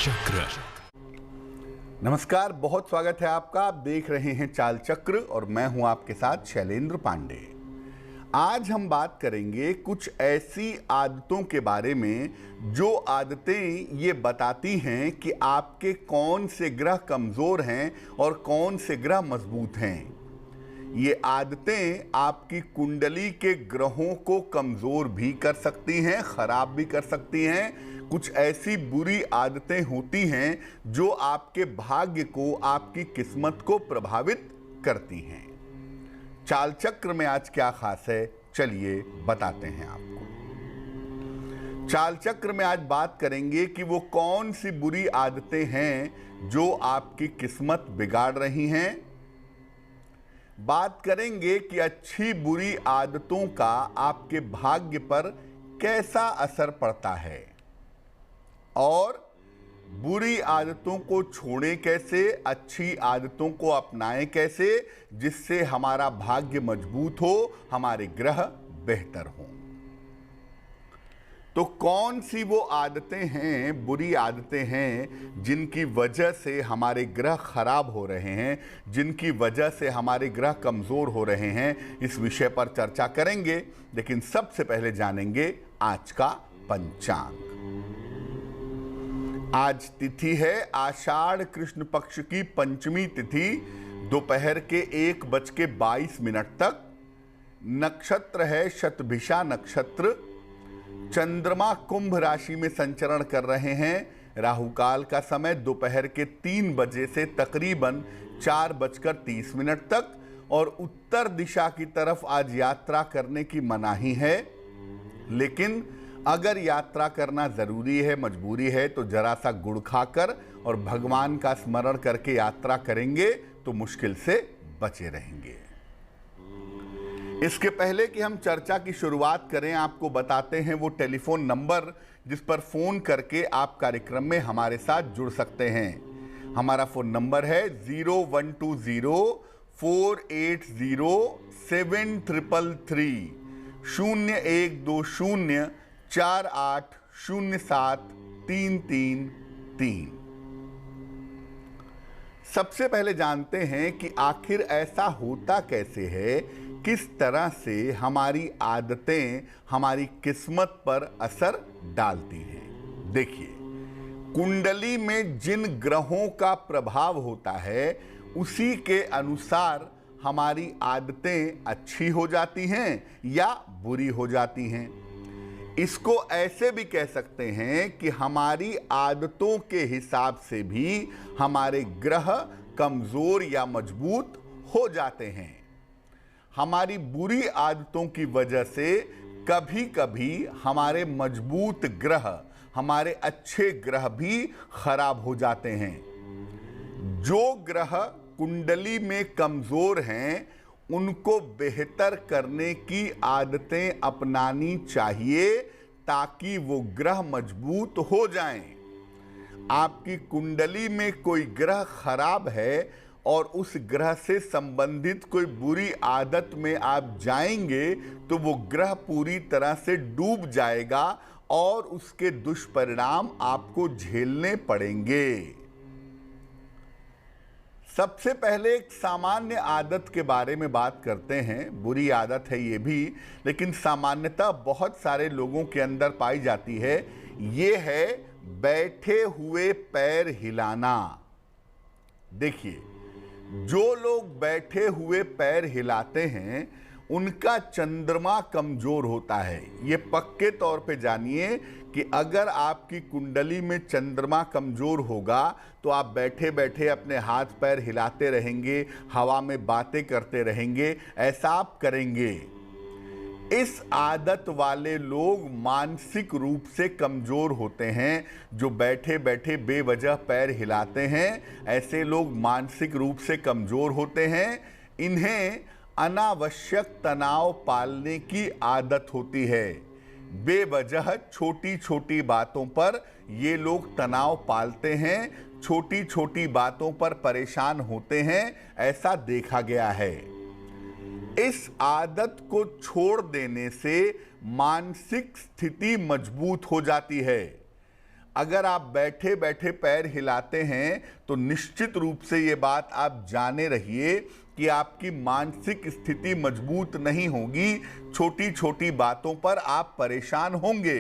चक्र। नमस्कार, बहुत स्वागत है आपका। आप देख रहे हैं चाल चक्र और मैं हूं आपके साथ शैलेंद्र पांडे। आज हम बात करेंगे कुछ ऐसी आदतों के बारे में जो आदतें ये बताती हैं कि आपके कौन से ग्रह कमजोर हैं और कौन से ग्रह मजबूत हैं। ये आदतें आपकी कुंडली के ग्रहों को कमजोर भी कर सकती हैं, खराब भी कर सकती हैं। कुछ ऐसी बुरी आदतें होती हैं जो आपके भाग्य को, आपकी किस्मत को प्रभावित करती हैं। चाल चक्र में आज क्या खास है, चलिए बताते हैं आपको। चाल चक्र में आज बात करेंगे कि वो कौन सी बुरी आदतें हैं जो आपकी किस्मत बिगाड़ रही हैं। बात करेंगे कि अच्छी बुरी आदतों का आपके भाग्य पर कैसा असर पड़ता है और बुरी आदतों को छोड़ें कैसे, अच्छी आदतों को अपनाएं कैसे, जिससे हमारा भाग्य मजबूत हो, हमारे ग्रह बेहतर हों। तो कौन सी वो आदतें हैं, बुरी आदतें हैं जिनकी वजह से हमारे ग्रह खराब हो रहे हैं, जिनकी वजह से हमारे ग्रह कमज़ोर हो रहे हैं, इस विषय पर चर्चा करेंगे। लेकिन सबसे पहले जानेंगे आज का पंचांग। आज तिथि है आषाढ़ कृष्ण पक्ष की पंचमी तिथि, दोपहर के 1:22 तक। नक्षत्र है शतभिषा नक्षत्र। चंद्रमा कुंभ राशि में संचरण कर रहे हैं। राहु काल का समय दोपहर के 3 बजे से तकरीबन 4:30 तक और उत्तर दिशा की तरफ आज यात्रा करने की मनाही है। लेकिन अगर यात्रा करना जरूरी है, मजबूरी है, तो जरा सा गुड़ खाकर और भगवान का स्मरण करके यात्रा करेंगे तो मुश्किल से बचे रहेंगे। इसके पहले कि हम चर्चा की शुरुआत करें, आपको बताते हैं वो टेलीफोन नंबर जिस पर फोन करके आप कार्यक्रम में हमारे साथ जुड़ सकते हैं। हमारा फोन नंबर है 0120-480-7333 0120-4807-333। सबसे पहले जानते हैं कि आखिर ऐसा होता कैसे है, किस तरह से हमारी आदतें हमारी किस्मत पर असर डालती हैं। देखिए, कुंडली में जिन ग्रहों का प्रभाव होता है उसी के अनुसार हमारी आदतें अच्छी हो जाती हैं या बुरी हो जाती हैं। इसको ऐसे भी कह सकते हैं कि हमारी आदतों के हिसाब से भी हमारे ग्रह कमजोर या मजबूत हो जाते हैं। हमारी बुरी आदतों की वजह से कभी कभी हमारे मजबूत ग्रह, हमारे अच्छे ग्रह भी खराब हो जाते हैं। जो ग्रह कुंडली में कमजोर हैं उनको बेहतर करने की आदतें अपनानी चाहिए ताकि वो ग्रह मजबूत हो जाएं। आपकी कुंडली में कोई ग्रह खराब है और उस ग्रह से संबंधित कोई बुरी आदत में आप जाएंगे तो वो ग्रह पूरी तरह से डूब जाएगा और उसके दुष्परिणाम आपको झेलने पड़ेंगे। सबसे पहले एक सामान्य आदत के बारे में बात करते हैं। बुरी आदत है ये भी, लेकिन सामान्यतः बहुत सारे लोगों के अंदर पाई जाती है। ये है बैठे हुए पैर हिलाना। देखिए, जो लोग बैठे हुए पैर हिलाते हैं उनका चंद्रमा कमजोर होता है। ये पक्के तौर पे जानिए कि अगर आपकी कुंडली में चंद्रमा कमजोर होगा तो आप बैठे बैठे अपने हाथ पैर हिलाते रहेंगे, हवा में बातें करते रहेंगे। ऐसा आप करेंगे, इस आदत वाले लोग मानसिक रूप से कमजोर होते हैं। जो बैठे बैठे बेवजह पैर हिलाते हैं, ऐसे लोग मानसिक रूप से कमजोर होते हैं। इन्हें अनावश्यक तनाव पालने की आदत होती है। बेवजह छोटी छोटी बातों पर ये लोग तनाव पालते हैं, छोटी छोटी बातों पर परेशान होते हैं, ऐसा देखा गया है। इस आदत को छोड़ देने से मानसिक स्थिति मजबूत हो जाती है। अगर आप बैठे बैठे पैर हिलाते हैं तो निश्चित रूप से ये बात आप जाने रहिए कि आपकी मानसिक स्थिति मजबूत नहीं होगी। छोटी छोटी बातों पर आप परेशान होंगे,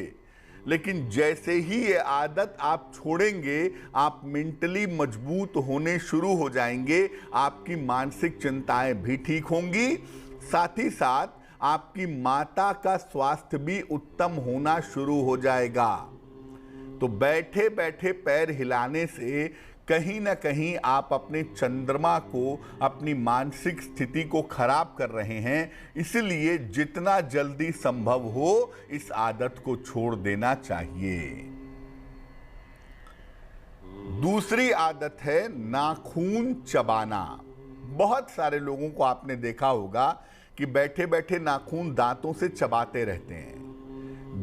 लेकिन जैसे ही ये आदत आप छोड़ेंगे, आप मेंटली मजबूत होने शुरू हो जाएंगे। आपकी मानसिक चिंताएं भी ठीक होंगी, साथ ही साथ आपकी माता का स्वास्थ्य भी उत्तम होना शुरू हो जाएगा। तो बैठे बैठे पैर हिलाने से कहीं ना कहीं आप अपने चंद्रमा को, अपनी मानसिक स्थिति को खराब कर रहे हैं। इसलिए जितना जल्दी संभव हो इस आदत को छोड़ देना चाहिए। दूसरी आदत है नाखून चबाना। बहुत सारे लोगों को आपने देखा होगा कि बैठे बैठे नाखून दांतों से चबाते रहते हैं।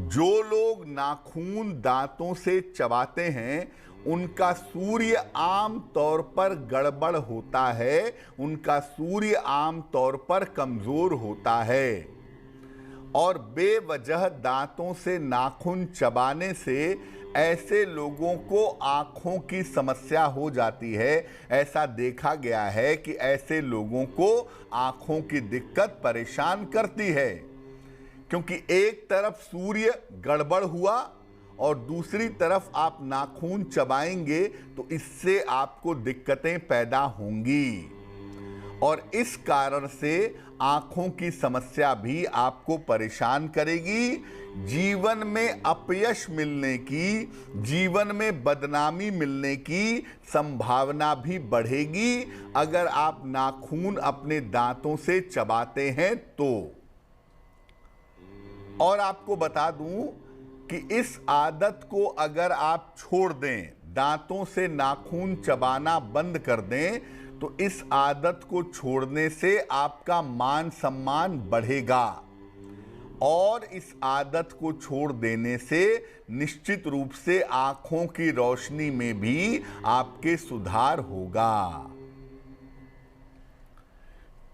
जो लोग नाखून दांतों से चबाते हैं उनका सूर्य आम तौर पर गड़बड़ होता है, उनका सूर्य आम तौर पर कमजोर होता है। और बेवजह दांतों से नाखून चबाने से ऐसे लोगों को आंखों की समस्या हो जाती है। ऐसा देखा गया है कि ऐसे लोगों को आंखों की दिक्कत परेशान करती है, क्योंकि एक तरफ सूर्य गड़बड़ हुआ और दूसरी तरफ आप नाखून चबाएंगे तो इससे आपको दिक्कतें पैदा होंगी और इस कारण से आंखों की समस्या भी आपको परेशान करेगी। जीवन में अपयश मिलने की, जीवन में बदनामी मिलने की संभावना भी बढ़ेगी अगर आप नाखून अपने दांतों से चबाते हैं तो। और आपको बता दूं कि इस आदत को अगर आप छोड़ दें, दांतों से नाखून चबाना बंद कर दें, तो इस आदत को छोड़ने से आपका मान सम्मान बढ़ेगा और इस आदत को छोड़ देने से निश्चित रूप से आंखों की रोशनी में भी आपके सुधार होगा।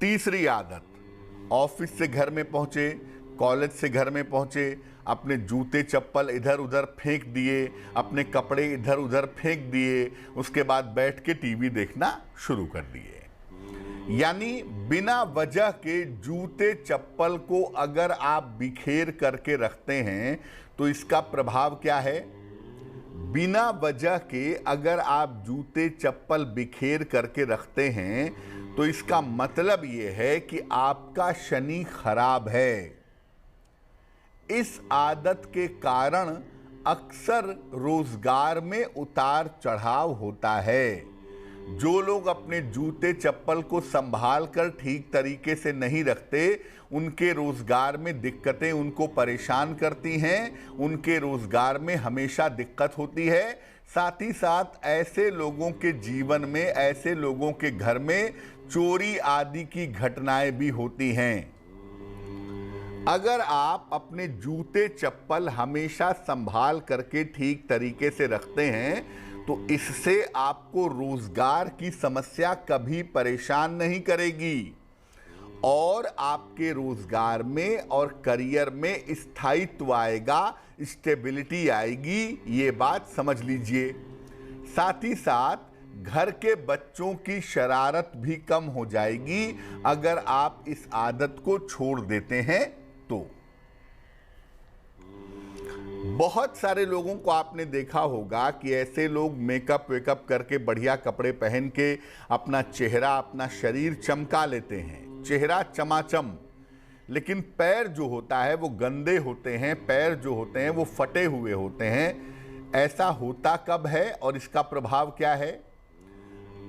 तीसरी आदत, ऑफिस से घर में पहुंचे, कॉलेज से घर में पहुंचे, अपने जूते चप्पल इधर उधर फेंक दिए, अपने कपड़े इधर उधर फेंक दिए, उसके बाद बैठ के टीवी देखना शुरू कर दिए। यानी बिना वजह के जूते चप्पल को अगर आप बिखेर करके रखते हैं तो इसका प्रभाव क्या है? बिना वजह के अगर आप जूते चप्पल बिखेर करके रखते हैं तो इसका मतलब ये है कि आपका शनि खराब है। इस आदत के कारण अक्सर रोजगार में उतार चढ़ाव होता है। जो लोग अपने जूते चप्पल को संभाल कर ठीक तरीके से नहीं रखते, उनके रोजगार में दिक्कतें उनको परेशान करती हैं, उनके रोजगार में हमेशा दिक्कत होती है। साथ ही साथ ऐसे लोगों के जीवन में, ऐसे लोगों के घर में चोरी आदि की घटनाएं भी होती हैं। अगर आप अपने जूते चप्पल हमेशा संभाल करके ठीक तरीके से रखते हैं तो इससे आपको रोजगार की समस्या कभी परेशान नहीं करेगी और आपके रोजगार में और करियर में स्थायित्व आएगा, स्टेबिलिटी आएगी, ये बात समझ लीजिए। साथ ही साथ घर के बच्चों की शरारत भी कम हो जाएगी अगर आप इस आदत को छोड़ देते हैं तो। बहुत सारे लोगों को आपने देखा होगा कि ऐसे लोग मेकअप वेकअप करके बढ़िया कपड़े पहन के अपना चेहरा, अपना शरीर चमका लेते हैं, चेहरा चमाचम, लेकिन पैर जो होता है वो गंदे होते हैं, पैर जो होते हैं वो फटे हुए होते हैं। ऐसा होता कब है और इसका प्रभाव क्या है?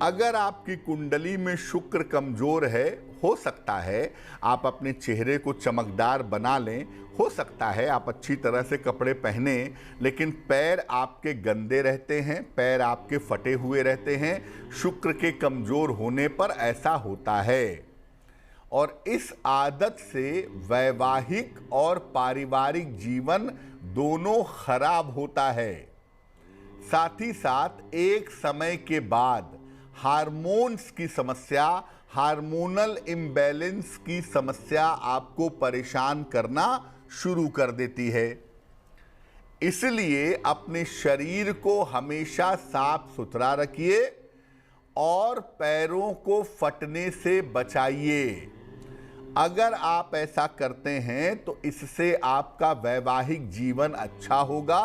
अगर आपकी कुंडली में शुक्र कमजोर है, हो सकता है आप अपने चेहरे को चमकदार बना लें, हो सकता है आप अच्छी तरह से कपड़े पहने, लेकिन पैर आपके गंदे रहते हैं, पैर आपके फटे हुए रहते हैं। शुक्र के कमजोर होने पर ऐसा होता है और इस आदत से वैवाहिक और पारिवारिक जीवन दोनों खराब होता है। साथ ही साथ एक समय के बाद हार्मोन्स की समस्या, हार्मोनल इम्बैलेंस की समस्या आपको परेशान करना शुरू कर देती है। इसलिए अपने शरीर को हमेशा साफ सुथरा रखिए और पैरों को फटने से बचाइए। अगर आप ऐसा करते हैं तो इससे आपका वैवाहिक जीवन अच्छा होगा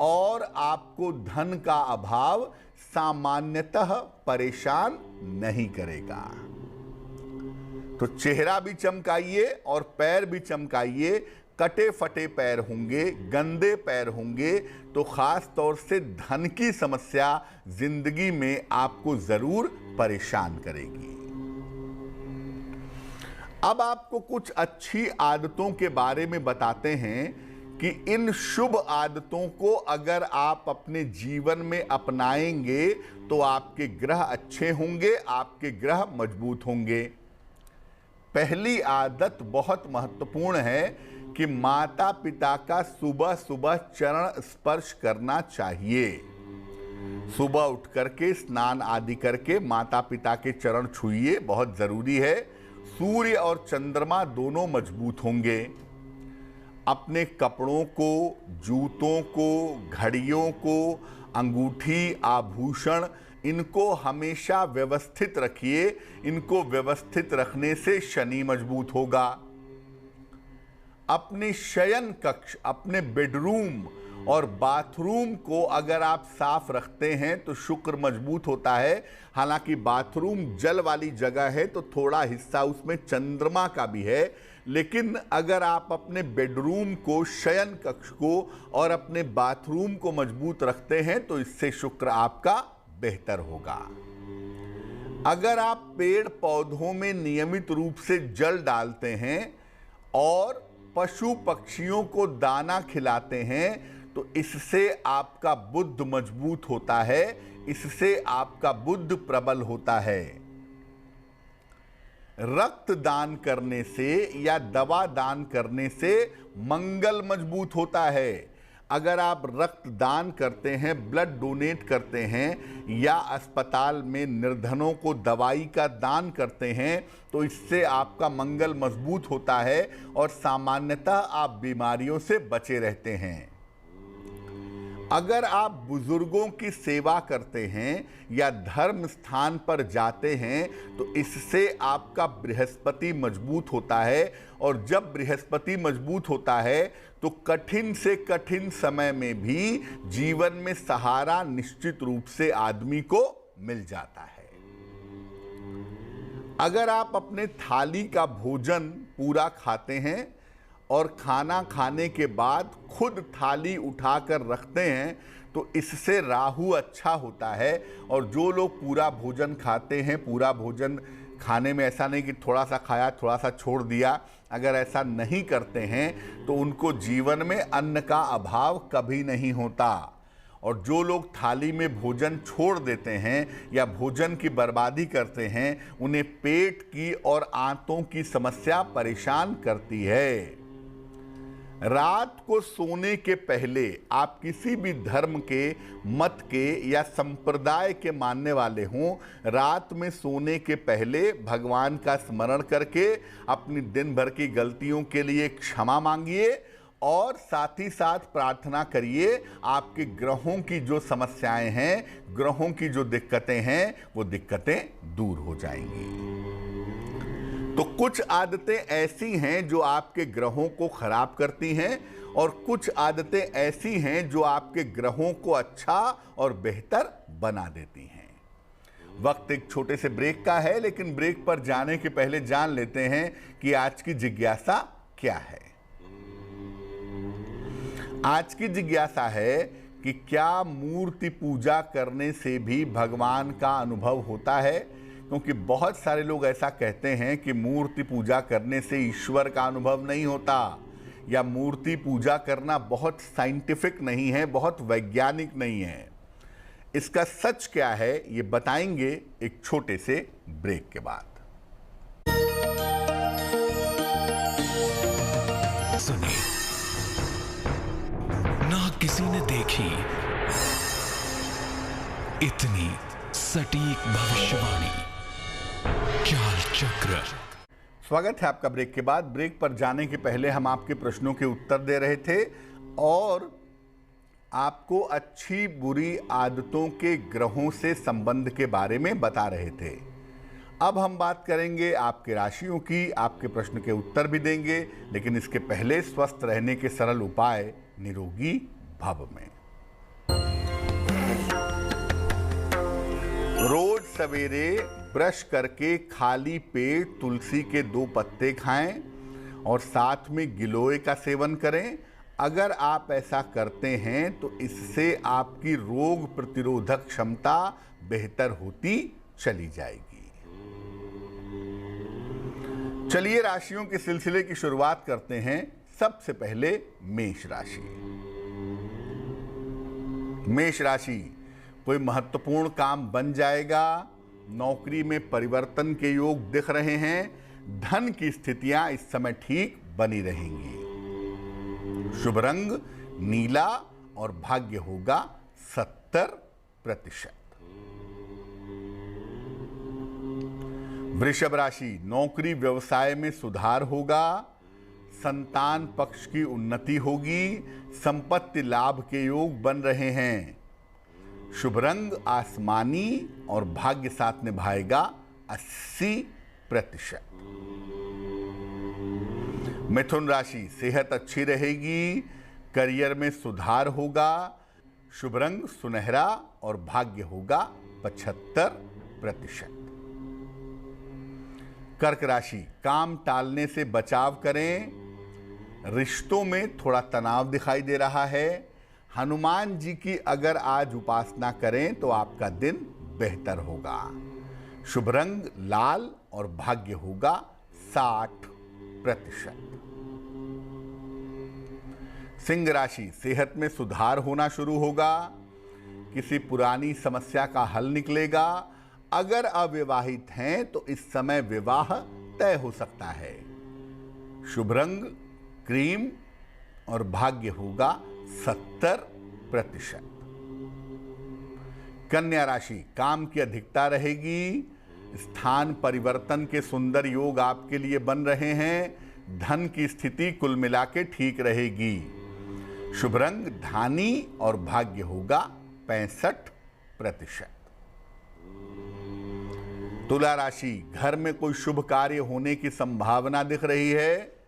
और आपको धन का अभाव सामान्यतः परेशान नहीं करेगा। तो चेहरा भी चमकाइए और पैर भी चमकाइए। कटे फटे पैर होंगे, गंदे पैर होंगे तो खास तौर से धन की समस्या जिंदगी में आपको जरूर परेशान करेगी। अब आपको कुछ अच्छी आदतों के बारे में बताते हैं कि इन शुभ आदतों को अगर आप अपने जीवन में अपनाएंगे तो आपके ग्रह अच्छे होंगे, आपके ग्रह मजबूत होंगे। पहली आदत बहुत महत्वपूर्ण है कि माता पिता का सुबह सुबह चरण स्पर्श करना चाहिए। सुबह उठ करके स्नान आदि करके माता पिता के चरण छूइए, बहुत जरूरी है। सूर्य और चंद्रमा दोनों मजबूत होंगे। अपने कपड़ों को, जूतों को, घड़ियों को, अंगूठी, आभूषण, इनको हमेशा व्यवस्थित रखिए। इनको व्यवस्थित रखने से शनि मजबूत होगा। अपने शयन कक्ष, अपने बेडरूम और बाथरूम को अगर आप साफ रखते हैं तो शुक्र मजबूत होता है। हालांकि बाथरूम जल वाली जगह है तो थोड़ा हिस्सा उसमें चंद्रमा का भी है, लेकिन अगर आप अपने बेडरूम को, शयन कक्ष को और अपने बाथरूम को मजबूत रखते हैं तो इससे शुक्र आपका बेहतर होगा। अगर आप पेड़ पौधों में नियमित रूप से जल डालते हैं और पशु पक्षियों को दाना खिलाते हैं तो इससे आपका बुद्ध मजबूत होता है, इससे आपका बुद्ध प्रबल होता है। रक्त दान करने से या दवा दान करने से मंगल मजबूत होता है। अगर आप रक्त दान करते हैं, ब्लड डोनेट करते हैं या अस्पताल में निर्धनों को दवाई का दान करते हैं तो इससे आपका मंगल मजबूत होता है और सामान्यतः आप बीमारियों से बचे रहते हैं। अगर आप बुजुर्गों की सेवा करते हैं या धर्म स्थान पर जाते हैं तो इससे आपका बृहस्पति मजबूत होता है और जब बृहस्पति मजबूत होता है तो कठिन से कठिन समय में भी जीवन में सहारा निश्चित रूप से आदमी को मिल जाता है। अगर आप अपने थाली का भोजन पूरा खाते हैं और खाना खाने के बाद खुद थाली उठाकर रखते हैं तो इससे राहु अच्छा होता है। और जो लोग पूरा भोजन खाते हैं, पूरा भोजन खाने में ऐसा नहीं कि थोड़ा सा खाया थोड़ा सा छोड़ दिया, अगर ऐसा नहीं करते हैं तो उनको जीवन में अन्न का अभाव कभी नहीं होता। और जो लोग थाली में भोजन छोड़ देते हैं या भोजन की बर्बादी करते हैं उन्हें पेट की और आंतों की समस्या परेशान करती है। रात को सोने के पहले आप किसी भी धर्म के, मत के या संप्रदाय के मानने वाले हों, रात में सोने के पहले भगवान का स्मरण करके अपनी दिन भर की गलतियों के लिए क्षमा मांगिए और साथ ही साथ प्रार्थना करिए आपके ग्रहों की जो समस्याएं हैं, ग्रहों की जो दिक्कतें हैं, वो दिक्कतें दूर हो जाएंगी। तो कुछ आदतें ऐसी हैं जो आपके ग्रहों को खराब करती हैं और कुछ आदतें ऐसी हैं जो आपके ग्रहों को अच्छा और बेहतर बना देती हैं। वक्त एक छोटे से ब्रेक का है, लेकिन ब्रेक पर जाने के पहले जान लेते हैं कि आज की जिज्ञासा क्या है। आज की जिज्ञासा है कि क्या मूर्ति पूजा करने से भी भगवान का अनुभव होता है? क्योंकि बहुत सारे लोग ऐसा कहते हैं कि मूर्ति पूजा करने से ईश्वर का अनुभव नहीं होता या मूर्ति पूजा करना बहुत साइंटिफिक नहीं है, बहुत वैज्ञानिक नहीं है। इसका सच क्या है ये बताएंगे एक छोटे से ब्रेक के बाद। सुनिए, ना किसी ने देखी इतनी सटीक भविष्यवाणी, चाल चक्र। स्वागत है आपका ब्रेक के बाद। ब्रेक पर जाने के पहले हम आपके प्रश्नों के उत्तर दे रहे थे और आपको अच्छी बुरी आदतों के ग्रहों से संबंध के बारे में बता रहे थे। अब हम बात करेंगे आपके राशियों की, आपके प्रश्न के उत्तर भी देंगे, लेकिन इसके पहले स्वस्थ रहने के सरल उपाय निरोगी भव में। रोज सवेरे ब्रश करके खाली पेट तुलसी के 2 पत्ते खाएं और साथ में गिलोय का सेवन करें। अगर आप ऐसा करते हैं तो इससे आपकी रोग प्रतिरोधक क्षमता बेहतर होती चली जाएगी। चलिए राशियों के सिलसिले की शुरुआत करते हैं। सबसे पहले मेष राशि। मेष राशि, कोई महत्वपूर्ण काम बन जाएगा। नौकरी में परिवर्तन के योग दिख रहे हैं। धन की स्थितियां इस समय ठीक बनी रहेंगी। शुभ रंग नीला और भाग्य होगा 70%। वृषभ राशि, नौकरी व्यवसाय में सुधार होगा। संतान पक्ष की उन्नति होगी। संपत्ति लाभ के योग बन रहे हैं। शुभ रंग आसमानी और भाग्य साथ निभाएगा 80%। मिथुन राशि, सेहत अच्छी रहेगी। करियर में सुधार होगा। शुभ रंग सुनहरा और भाग्य होगा 75%। कर्क राशि, काम टालने से बचाव करें। रिश्तों में थोड़ा तनाव दिखाई दे रहा है। हनुमान जी की अगर आज उपासना करें तो आपका दिन बेहतर होगा। शुभ रंग लाल और भाग्य होगा 60%। सिंह राशि, सेहत में सुधार होना शुरू होगा। किसी पुरानी समस्या का हल निकलेगा। अगर अविवाहित हैं तो इस समय विवाह तय हो सकता है। शुभ रंग क्रीम और भाग्य होगा 70%। कन्या राशि, काम की अधिकता रहेगी। स्थान परिवर्तन के सुंदर योग आपके लिए बन रहे हैं। धन की स्थिति कुल मिला के ठीक रहेगी। शुभ रंग धानी और भाग्य होगा 65%। तुला राशि, घर में कोई शुभ कार्य होने की संभावना दिख रही है।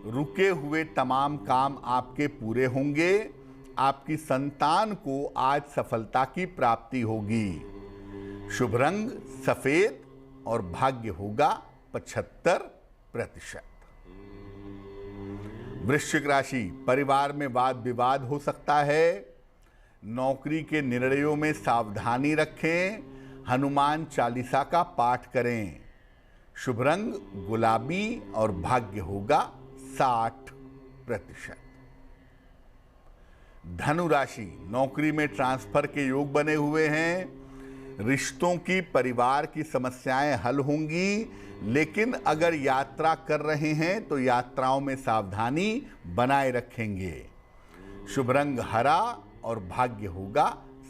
रुके हुए तमाम काम आपके पूरे होंगे। आपकी संतान को आज सफलता की प्राप्ति होगी। शुभ रंग सफेद और भाग्य होगा 75%। वृश्चिक राशि, परिवार में वाद विवाद हो सकता है। नौकरी के निर्णयों में सावधानी रखें। हनुमान चालीसा का पाठ करें। शुभ रंग गुलाबी और भाग्य होगा 60%। धनु राशि, नौकरी में ट्रांसफर के योग बने हुए हैं। रिश्तों की परिवार की समस्याएं हल होंगी, लेकिन अगर यात्रा कर रहे हैं तो यात्राओं में सावधानी बनाए रखेंगे। शुभ रंग हरा और भाग्य होगा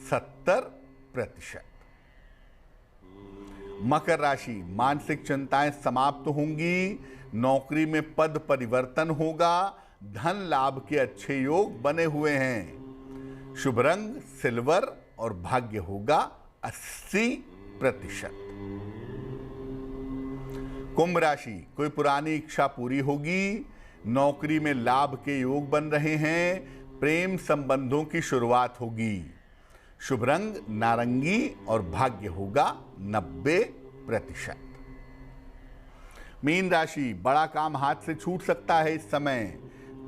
70%। मकर राशि, मानसिक चिंताएं समाप्त होंगी। नौकरी में पद परिवर्तन होगा। धन लाभ के अच्छे योग बने हुए हैं। शुभ रंग सिल्वर और भाग्य होगा 80%। कुंभ राशि, कोई पुरानी इच्छा पूरी होगी। नौकरी में लाभ के योग बन रहे हैं। प्रेम संबंधों की शुरुआत होगी। शुभ रंग नारंगी और भाग्य होगा 90%। मीन राशि, बड़ा काम हाथ से छूट सकता है। इस समय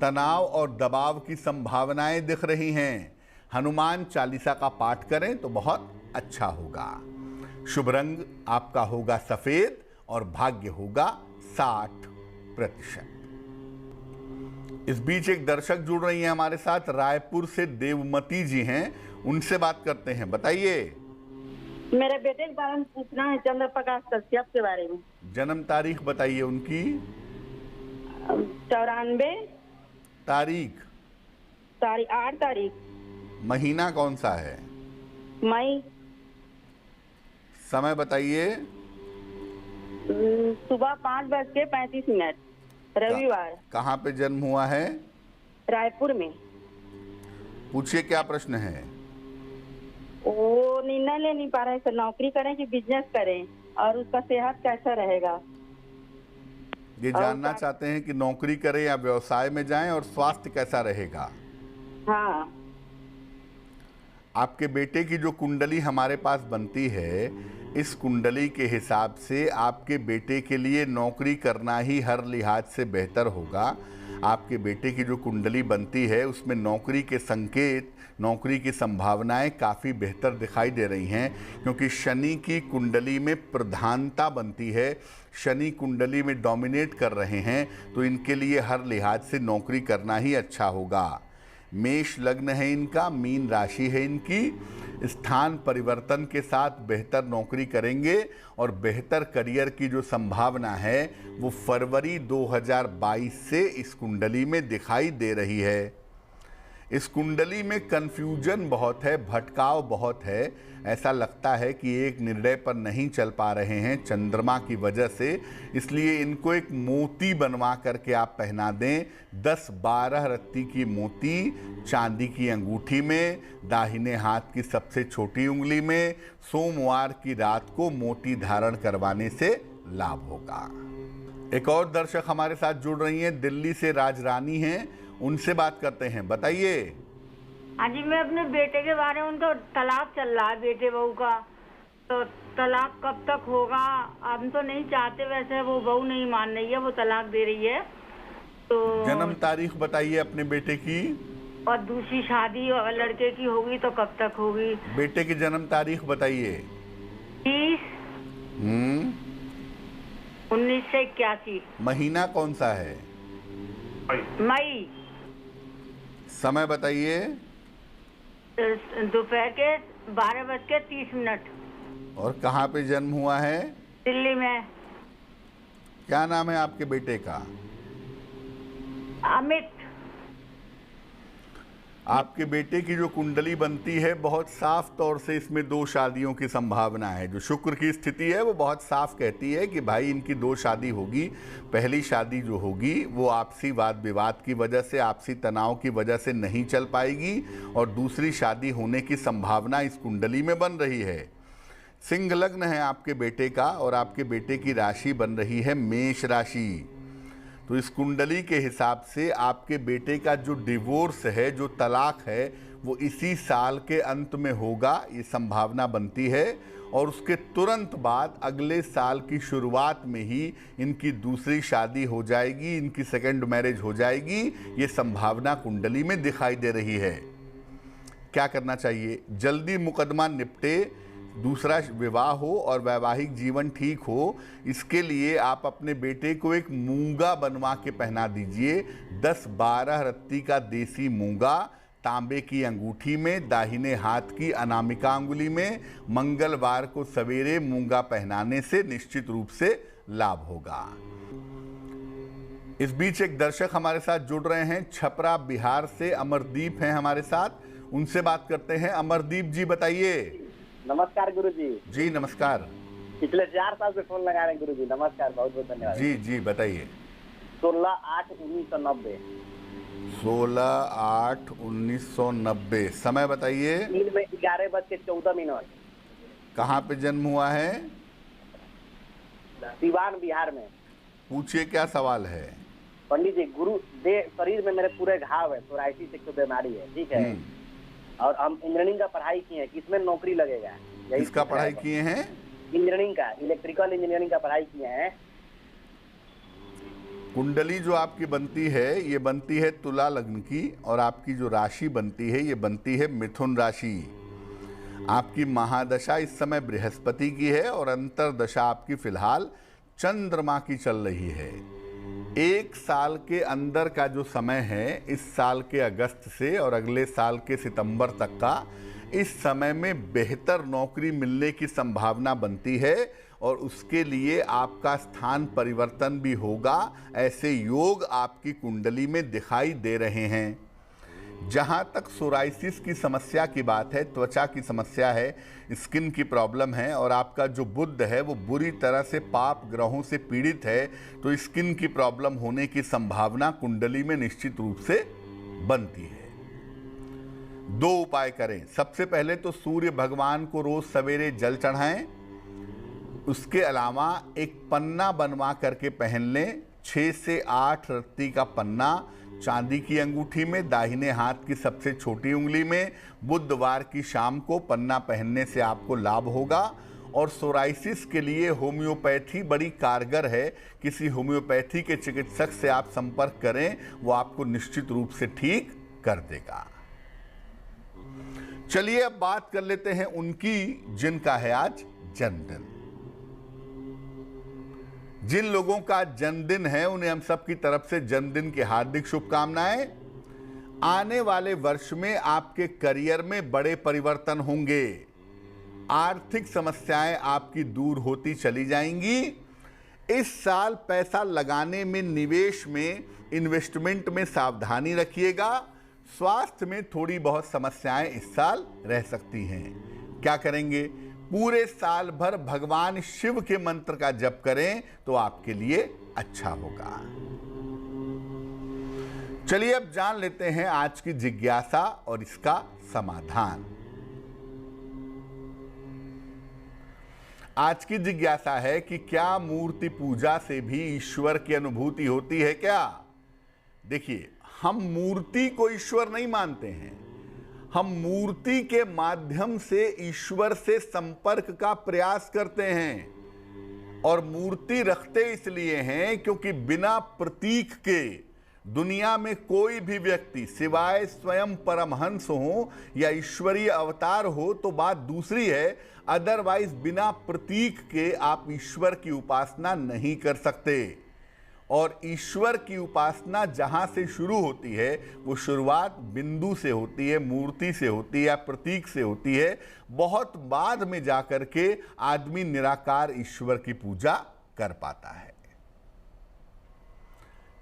तनाव और दबाव की संभावनाएं दिख रही हैं। हनुमान चालीसा का पाठ करें तो बहुत अच्छा होगा। शुभ रंग आपका होगा सफेद और भाग्य होगा 60%। इस बीच एक दर्शक जुड़ रही हैं हमारे साथ, रायपुर से देवमती जी हैं, उनसे बात करते हैं। बताइए। मेरे बेटे के बारे में पूछना है, चंद्र प्रकाश कश्यप के बारे में। जन्म तारीख बताइए उनकी। 94 तारीख 8 तारीख। महीना कौन सा है? मई। समय बताइए। सुबह 5:35, रविवार। कहाँ पे जन्म हुआ है? रायपुर में। पूछिए क्या प्रश्न है। वो निर्णय ले नहीं पा रहे सर, नौकरी करें कि बिजनेस करें, और उसका सेहत कैसा रहेगा। ये जानना चाहते हैं कि नौकरी करें या व्यवसाय में जाएं और स्वास्थ्य कैसा रहेगा। हाँ। आपके बेटे की जो कुंडली हमारे पास बनती है, इस कुंडली के हिसाब से आपके बेटे के लिए नौकरी करना ही हर लिहाज से बेहतर होगा। आपके बेटे की जो कुंडली बनती है उसमें नौकरी के संकेत, नौकरी की संभावनाएं काफ़ी बेहतर दिखाई दे रही हैं, क्योंकि शनि की कुंडली में प्रधानता बनती है, शनि कुंडली में डोमिनेट कर रहे हैं, तो इनके लिए हर लिहाज से नौकरी करना ही अच्छा होगा। मेष लग्न है इनका, मीन राशि है इनकी। स्थान परिवर्तन के साथ बेहतर नौकरी करेंगे और बेहतर करियर की जो संभावना है वो फरवरी 2022 से इस कुंडली में दिखाई दे रही है। इस कुंडली में कन्फ्यूजन बहुत है, भटकाव बहुत है। ऐसा लगता है कि एक निर्णय पर नहीं चल पा रहे हैं चंद्रमा की वजह से, इसलिए इनको एक मोती बनवा करके आप पहना दें। 10-12 रत्ती की मोती चांदी की अंगूठी में, दाहिने हाथ की सबसे छोटी उंगली में, सोमवार की रात को मोती धारण करवाने से लाभ होगा। एक और दर्शक हमारे साथ जुड़ रही हैं, दिल्ली से राजरानी हैं, उनसे बात करते हैं। बताइए। हाँ जी, मैं अपने बेटे के बारे में, उनको तलाक चल रहा है बेटे बहू का, तो तलाक कब तक होगा। हम तो नहीं चाहते, वैसे वो बहू नहीं मान रही है, वो तलाक दे रही है। तो जन्म तारीख बताइए अपने बेटे की। और दूसरी शादी अगर लड़के की होगी तो कब तक होगी। बेटे की जन्म तारीख बताइए। 30/1981। महीना कौन सा है? मई। समय बताइए। दोपहर के 12:30। और कहाँ पे जन्म हुआ है? दिल्ली में। क्या नाम है आपके बेटे का? अमित। आपके बेटे की जो कुंडली बनती है बहुत साफ तौर से इसमें 2 शादियों की संभावना है। जो शुक्र की स्थिति है वो बहुत साफ कहती है कि भाई इनकी 2 शादी होगी। पहली शादी जो होगी वो आपसी वाद विवाद की वजह से, आपसी तनाव की वजह से नहीं चल पाएगी, और दूसरी शादी होने की संभावना इस कुंडली में बन रही है। सिंह लग्न है आपके बेटे का और आपके बेटे की राशि बन रही है मेष राशि। तो इस कुंडली के हिसाब से आपके बेटे का जो डिवोर्स है, जो तलाक है, वो इसी साल के अंत में होगा, ये संभावना बनती है। और उसके तुरंत बाद अगले साल की शुरुआत में ही इनकी दूसरी शादी हो जाएगी, इनकी सेकंड मैरिज हो जाएगी, ये संभावना कुंडली में दिखाई दे रही है। क्या करना चाहिए? जल्दी मुकदमा निपटे, दूसरा विवाह हो और वैवाहिक जीवन ठीक हो। इसके लिए आप अपने बेटे को एक मूंगा बनवा के पहना दीजिए। 10-12 रत्ती का देसी मूंगा तांबे की अंगूठी में, दाहिने हाथ की अनामिका अंगुली में। मंगलवार को सवेरे मूंगा पहनाने से निश्चित रूप से लाभ होगा। इस बीच एक दर्शक हमारे साथ जुड़ रहे हैं, छपरा बिहार से अमरदीप हैं हमारे साथ, उनसे बात करते हैं। अमरदीप जी बताइए। नमस्कार गुरुजी। जी नमस्कार। पिछले 4 साल से फोन लगा रहे हैं गुरुजी। नमस्कार, बहुत बहुत धन्यवाद। जी जी बताइए। 16/8/1990। 16/8/1990। समय बताइए। दिन में 11:14 कहाँ पे जन्म हुआ है? सिवान बिहार में। पूछिए क्या सवाल है। पंडित जी, गुरु दे शरीर में मेरे पूरे घाव है, सोराइसिस एक तो बीमारी है, ठीक है। और हम इंजीनियरिंग का पढ़ाई किए हैं, किसमें नौकरी लगेगा? किसका पढ़ाई किए हैं? इंजीनियरिंग का, इलेक्ट्रिकल इंजीनियरिंग का पढ़ाई किए हैं। कुंडली जो आपकी बनती है ये बनती है तुला लग्न की, और आपकी जो राशि बनती है ये बनती है मिथुन राशि। आपकी महादशा इस समय बृहस्पति की है और अंतरदशा आपकी फिलहाल चंद्रमा की चल रही है। 1 साल के अंदर का जो समय है, इस साल के अगस्त से और अगले साल के सितंबर तक का, इस समय में बेहतर नौकरी मिलने की संभावना बनती है और उसके लिए आपका स्थान परिवर्तन भी होगा। ऐसे योग आपकी कुंडली में दिखाई दे रहे हैं। जहाँ तक सोराइसिस की समस्या की बात है, त्वचा की समस्या है, स्किन की प्रॉब्लम है, और आपका जो बुध है वो बुरी तरह से पाप ग्रहों से पीड़ित है, तो स्किन की प्रॉब्लम होने की संभावना कुंडली में निश्चित रूप से बनती है। 2 उपाय करें। सबसे पहले तो सूर्य भगवान को रोज सवेरे जल चढ़ाएं। उसके अलावा एक पन्ना बनवा करके पहन लें। 6 से 8 रत्ती का पन्ना चांदी की अंगूठी में, दाहिने हाथ की सबसे छोटी उंगली में। बुधवार की शाम को पन्ना पहनने से आपको लाभ होगा। और सोराइसिस के लिए होम्योपैथी बड़ी कारगर है। किसी होम्योपैथी के चिकित्सक से आप संपर्क करें, वो आपको निश्चित रूप से ठीक कर देगा। चलिए अब बात कर लेते हैं उनकी जिनका है आज जन्मदिन। जिन लोगों का जन्मदिन है उन्हें हम सब की तरफ से जन्मदिन की हार्दिक शुभकामनाएं। आने वाले वर्ष में आपके करियर में बड़े परिवर्तन होंगे। आर्थिक समस्याएं आपकी दूर होती चली जाएंगी। इस साल पैसा लगाने में, निवेश में, इन्वेस्टमेंट में सावधानी रखिएगा। स्वास्थ्य में थोड़ी बहुत समस्याएं इस साल रह सकती हैं। क्या करेंगे? पूरे साल भर भगवान शिव के मंत्र का जप करें तो आपके लिए अच्छा होगा। चलिए अब जान लेते हैं आज की जिज्ञासा और इसका समाधान। आज की जिज्ञासा है कि क्या मूर्ति पूजा से भी ईश्वर की अनुभूति होती है क्या? देखिए, हम मूर्ति को ईश्वर नहीं मानते हैं। हम मूर्ति के माध्यम से ईश्वर से संपर्क का प्रयास करते हैं। और मूर्ति रखते इसलिए हैं क्योंकि बिना प्रतीक के दुनिया में कोई भी व्यक्ति, सिवाय स्वयं परमहंस हो या ईश्वरीय अवतार हो तो बात दूसरी है, अदरवाइज बिना प्रतीक के आप ईश्वर की उपासना नहीं कर सकते। और ईश्वर की उपासना जहां से शुरू होती है वो शुरुआत बिंदु से होती है, मूर्ति से होती है या प्रतीक से होती है। बहुत बाद में जाकर के आदमी निराकार ईश्वर की पूजा कर पाता है।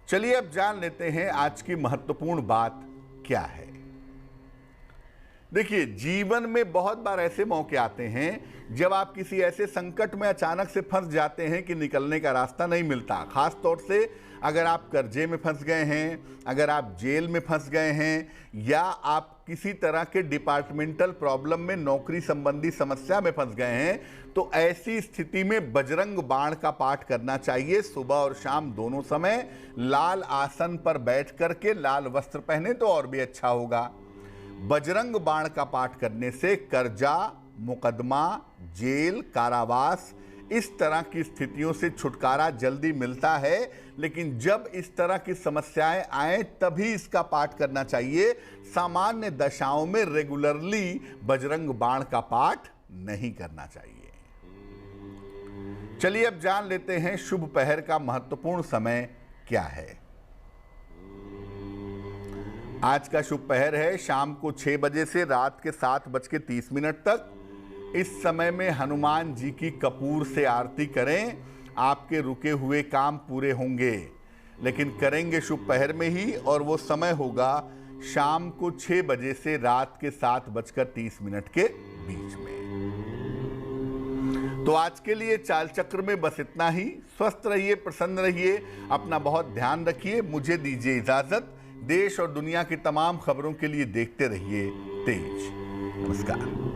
चलिए अब जान लेते हैं आज की महत्वपूर्ण बात क्या है। देखिए, जीवन में बहुत बार ऐसे मौके आते हैं जब आप किसी ऐसे संकट में अचानक से फंस जाते हैं कि निकलने का रास्ता नहीं मिलता। खास तौर से अगर आप कर्जे में फंस गए हैं, अगर आप जेल में फंस गए हैं, या आप किसी तरह के डिपार्टमेंटल प्रॉब्लम में, नौकरी संबंधी समस्या में फंस गए हैं, तो ऐसी स्थिति में बजरंग बाण का पाठ करना चाहिए। सुबह और शाम दोनों समय लाल आसन पर बैठ करके, लाल वस्त्र पहने तो और भी अच्छा होगा। बजरंग बाण का पाठ करने से कर्जा, मुकदमा, जेल, कारावास, इस तरह की स्थितियों से छुटकारा जल्दी मिलता है। लेकिन जब इस तरह की समस्याएं आए तभी इसका पाठ करना चाहिए। सामान्य दशाओं में रेगुलरली बजरंग बाण का पाठ नहीं करना चाहिए। चलिए अब जान लेते हैं शुभ पहर का महत्वपूर्ण समय क्या है। आज का शुभ पहर है शाम को 6 बजे से रात के 7:30 तक। इस समय में हनुमान जी की कपूर से आरती करें, आपके रुके हुए काम पूरे होंगे। लेकिन करेंगे शुभ पहर में ही, और वो समय होगा शाम को 6 बजे से रात के 7:30 के बीच में। तो आज के लिए चाल चक्र में बस इतना ही। स्वस्थ रहिए, प्रसन्न रहिए, अपना बहुत ध्यान रखिए। मुझे दीजिए इजाजत। देश और दुनिया की तमाम खबरों के लिए देखते रहिए तेज। नमस्कार।